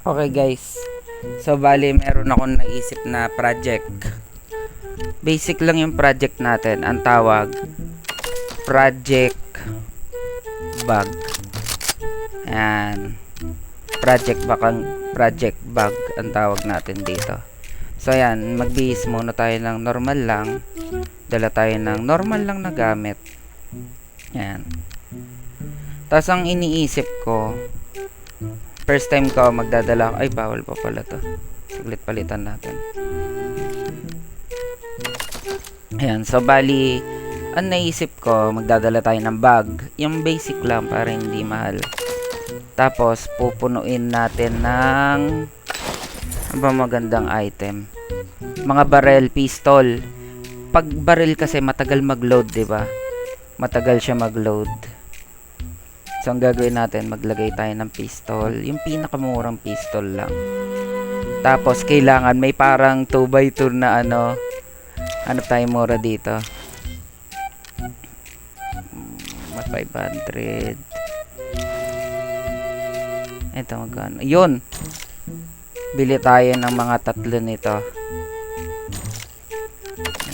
Okay guys, so bali meron akong naisip na project. Basic lang yung project natin. Ang tawag, project bug. Ayan. Project bug ang tawag natin dito. So ayan, magbihis muna tayo ng normal lang. Dala tayo ng normal lang na gamit. Ayan. Tapos ang iniisip ko, first time ko magdadala, ay bawal pa pala to. Saglit, palitan natin. Ayan, so bali, ang naisip ko, magdadala tayo ng bag. Yung basic lang para hindi mahal. Tapos pupunuin natin ng ano ba magandang item? Mga barrel, pistol. Pag barrel kasi matagal mag-load, 'di ba? Matagal siya mag-load. So ang gagawin natin, maglagay tayo ng pistol, yung pinakamurang pistol lang. Tapos kailangan may parang 2x2 na ano tayo mura dito. 500. Ito magkano? Yun. Bili tayo ng mga 3 nito.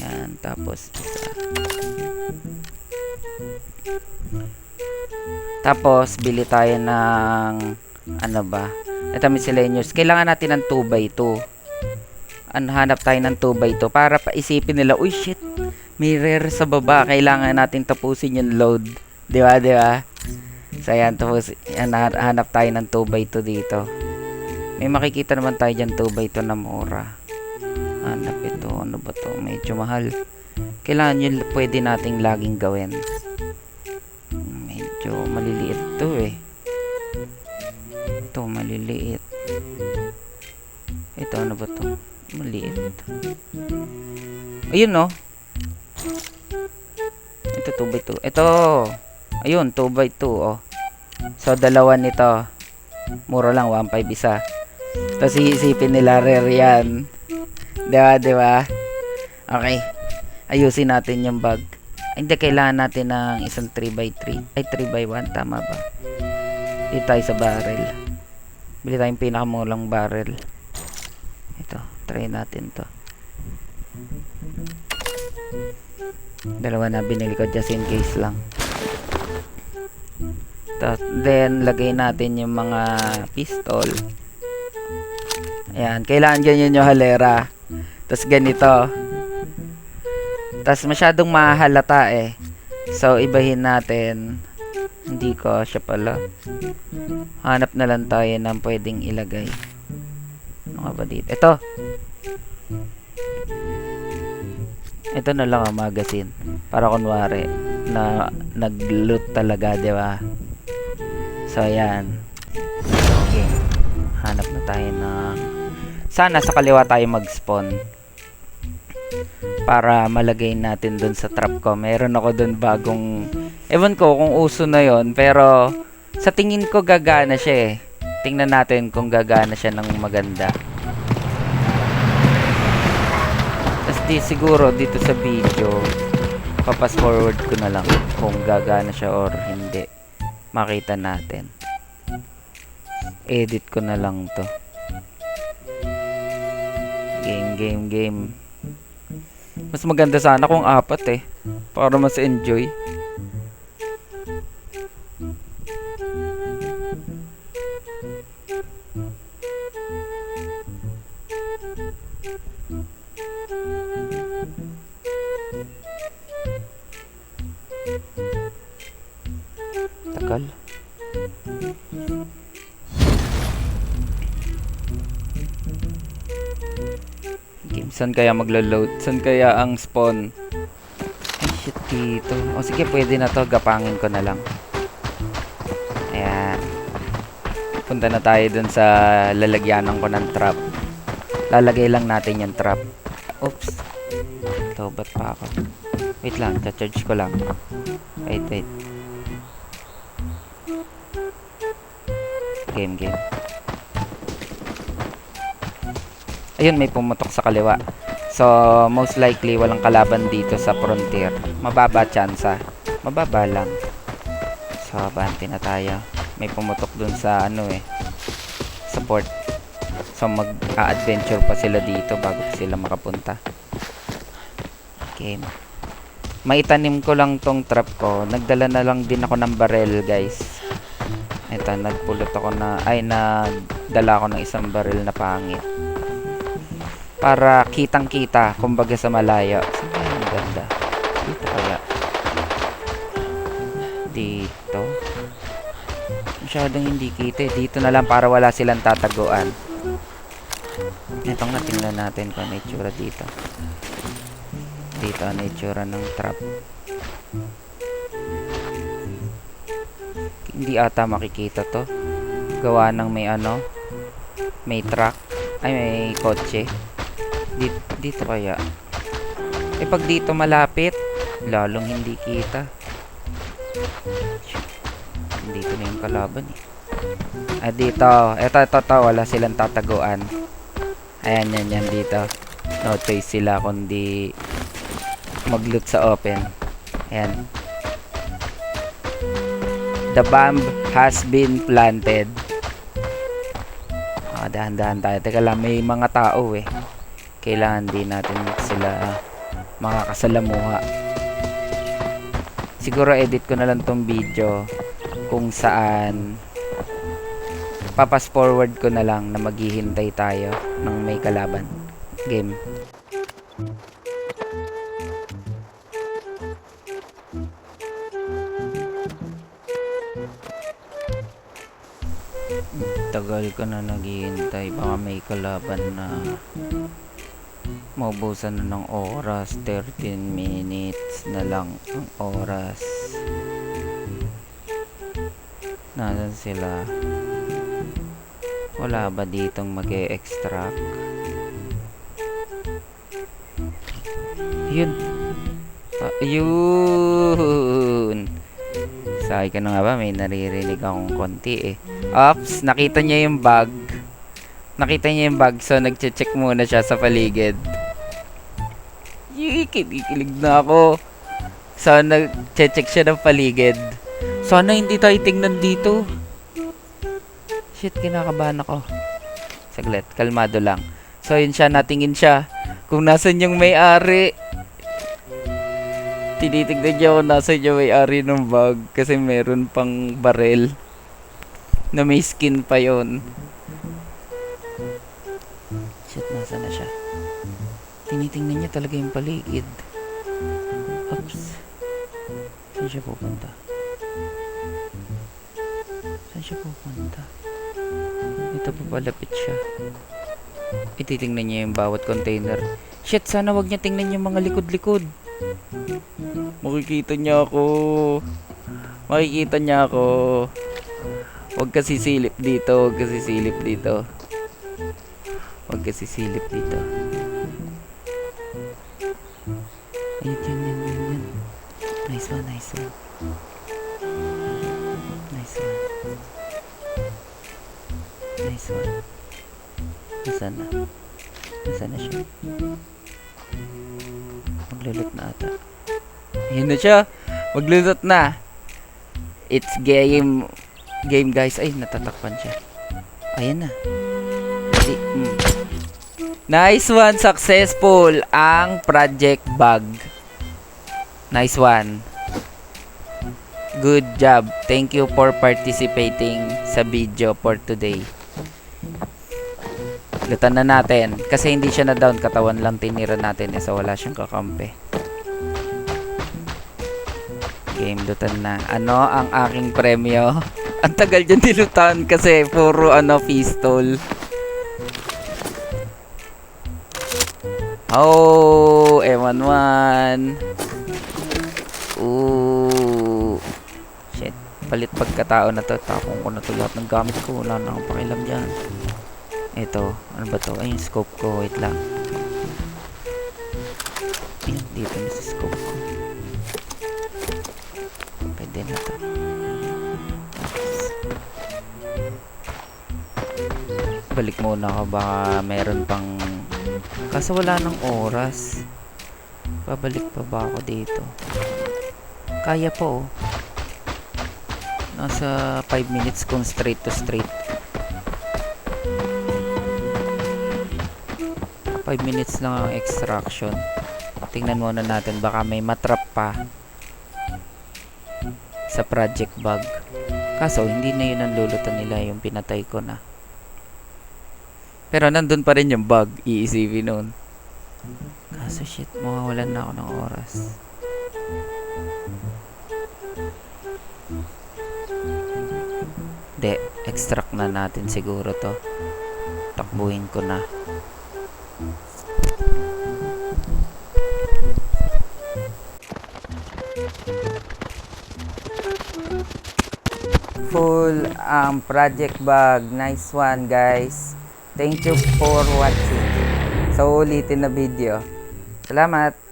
Yan, tapos isa. Tapos bili tayo ng ano ba? Ito miscellaneous. Kailangan natin ng 2x2. Hanap tayo ng 2x2 para paisipin nila, uy shit, may rare sa baba, kailangan natin tapusin yung load. Di ba, di ba? So ayan, tapos hanap tayo ng 2x2 dito. May makikita naman tayo dyan 2x2 na mura. Hanap ito, ano ba to? Medyo mahal. Kailangan yun pwede nating laging gawin. Medyo maliliit to eh. Ito maliliit. Ito ano ba to? Maliit. Ayun no. Ito 2x2. Ito. Ayun 2x2 oh. So dalawa nito. Mura lang 1.5 isa. Tapos iisipin nila rare yan. Diba, diba? Okay. Ayusin natin yung bag. Ay, hindi, kailangan natin ng isang 3x3. Ay, 3x1. Tama ba? Dito tayo sa barrel. Bili tayong pinakamurang barrel. Ito. Try natin to. Dalawa na binili ko just in case lang. Then lagay natin yung mga pistol. Ayan, kailangan ganyan yung halera. Tapos ganito. Tapos masyadong mahalata eh. So ibahin natin. Hindi ko siya pala. Hanap na lang tayo ng pwedeng ilagay. Ano ba dito? Ito na lang ang magazine. Para kunwari na nag-loot talaga, di ba? So ayan. Okay. Hanap na tayo ng, sana sa kaliwa tayo mag-spawn para malagay natin dun sa trap ko. Meron ako dun bagong, ewan ko kung uso na yon, pero sa tingin ko gagana siya eh. Tingnan natin kung gagana siya ng maganda. Tapos siguro dito sa video papas forward ko na lang kung gagana siya or hindi. Makita natin. Edit ko na lang to. Game. Mas maganda sana kung 4 eh. Para mas enjoy. Takal. Game, saan kaya maglo-load? Saan kaya ang spawn? Ay shit, dito. O sige, pwede na to. Gapangin ko na lang. Ayan. Punta na tayo dun sa lalagyanan ko ng trap. Lalagay lang natin yung trap. Oops. Tobat pa ako. Wait lang, charge ko lang. Wait. Game. Ayun, may pumutok sa kaliwa. So, most likely, walang kalaban dito sa frontier. Mababa tsansa. Mababa lang. So, banti na tayo. May pumutok dun sa ano eh. Sa teleport. So mag-a-adventure pa sila dito bago pa sila makapunta. Okay. Maitanim ko lang tong trap ko. Nagdala na lang din ako ng barrel, guys. Ito, nagdala ako ng isang barrel na pangit. Para kitang-kita, kumbaga sa malayo. Sige, ang ganda. Dito kaya. Dito. Masyadong hindi kita eh. Dito na lang para wala silang tataguan. Ito nga, tingnan natin kung ano itsura dito. Dito ano itsura ng trap. Hindi ata makikita to. Gawa ng may truck. Ay, may kotse. Dito kaya. Pag dito malapit, lalong hindi kita. Dito na yung kalaban eh. Dito. Ito. Wala silang tataguan. Ayan, yan dito. No choice sila kundi mag-loot sa open. Ayan. The bomb has been planted. Dahan-dahan tayo. Teka lang, may mga tao eh. Kailangan din natin sila makakasalamuha. Siguro edit ko na lang tong video kung saan papas forward ko na lang na maghihintay tayo ng may kalaban. Game. Tagal ko na naghihintay, baka may kalaban na. Maubusan na ng oras. 13 minutes na lang ang oras. Nasaan sila? Wala ba ditong mag-e-extract? Yun. Yun. Sakay ka na nga ba? May naririnig akong konti eh. Ops, nakita niya yung bug. So nagche-check muna siya sa paligid. Kinikilig na ako. So nagche-check siya ng paligid. Sana hindi tayo tingnan dito. Shit, kinakabahan ako. Saglit, kalmado lang. So yun siya, natingin siya kung nasan yung may-ari. Tinitignan niya kung nasan yung may-ari ng bag. Kasi meron pang barrel na may skin pa yon. Shit, nasa na siya? Tinitingnan niya talaga yung paligid. Oops. Saan siya pupunta? Ito pa, palapit siya. Ititingnan niya yung bawat container. Shit, sana wag niya tingnan yung mga likod-likod. Makikita niya ako. Huwag ka sisilip dito. Ayun. Nice one. Nasaan na siya? Maglulot na ata. Ayun na siya. Maglulot na. It's game guys. Ay, natatakpan siya. Ayan na. Nice one. Successful ang project bug. Nice one. Good job. Thank you for participating sa video for today. Lutan na natin. Kasi hindi siya na down. Katawan lang tinira natin. So wala siyang kakampi. Game, lutan na. Ano ang aking premyo? Ang tagal dyan nilutan kasi puro pistol. Oh, M11. Ooh. Shit. Palit pagkatao na to. Tapong ko na to lahat ng gamit ko. Wala na akong pakialam dyan. Ito. Ano ba to? Ay, yung scope ko. Wait lang. Ayan, dito na sa scope ko. Pwede na to. Balik muna ako. Baka meron pang... Kaso wala ng oras. Babalik pa ba ako dito? Kaya po. Nasa 5 minutes kung straight to straight. 5 minutes lang ang extraction. Tingnan muna natin, baka may matrap pa sa project bug. Kaso hindi na yun ang lulutan nila, yung pinatay ko na. Pero nandun pa rin yung bug, iisipin nun. Kaso shit, mawawalan na ako ng oras. Hindi, extract na natin siguro to. Takbuhin ko na. Full project bug. Nice one, guys. Thank you for watching. Sa ulitin na video. Salamat.